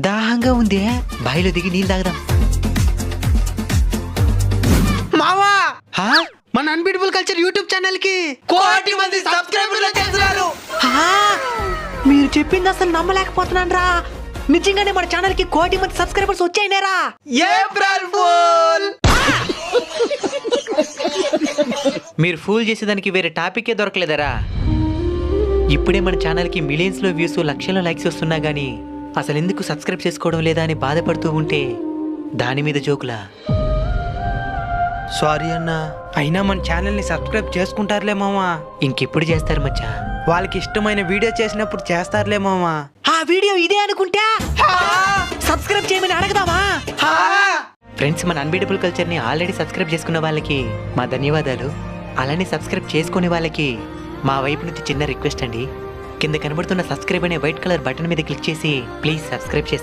దాహంగా ఉంది, బాయిలో దిగి నీళ్ళు తాగదాం. మావా, హా? మన అన్బీటబుల్ కల్చర్ యూట్యూబ్ ఛానల్ కి 1,00,00,000 మంది సబ్స్క్రైబర్లు చేస్తున్నారు. హా? మీరు చెప్పింది అసలు నమ్మలేకపోతున్నాను రా. నిజంగానే మన ఛానల్ కి 1,00,00,000 మంది సబ్స్క్రైబర్స్ వచ్చాయినారా? April fool. మీరు ఫూల్ చేసేదానికి వేరే టాపికే దొరకలేదరా. ఇప్పుడే మన ఛానల్ కి మిలియన్స్ లో వ్యూస్, లక్షల లైక్స్ వస్తున్నా గానీ అసలు ఎందుకు సబ్స్క్రైబ్ చేసుకోవడం లేదా అని బాధపడుతూ ఉంటే దాని మీద జోకులా. సారీ అన్న, అయినా మన ఛానల్ ని సబ్స్క్రైబ్ చేసుకుంటారులే మామా. ఇంకెప్పుడు చేస్తారు మచ్చా? వాళ్ళకి ఇష్టమైన వీడియో చేసినప్పుడు చేస్తారులే మామా. ఆ వీడియో ఇదే అనుకుంటా సబ్స్క్రైబ్ చేయమని అడగదామా? ఫ్రెండ్స్, మన అన్బీటబుల్ కల్చర్ ని ఆల్రెడీ సబ్స్క్రైబ్ చేసుకున్న వాళ్ళకి మా ధన్యవాదాలు. అలానే సబ్స్క్రైబ్ చేసుకునే వాళ్ళకి మా వైపు నుంచి చిన్న రిక్వెస్ట్ అండి. కింద కనబడుతున్న సబ్స్క్రైబ్ అనే వైట్ కలర్ బటన్ మీద క్లిక్ చేసి ప్లీజ్ సబ్స్క్రైబ్ చేసుకోండి.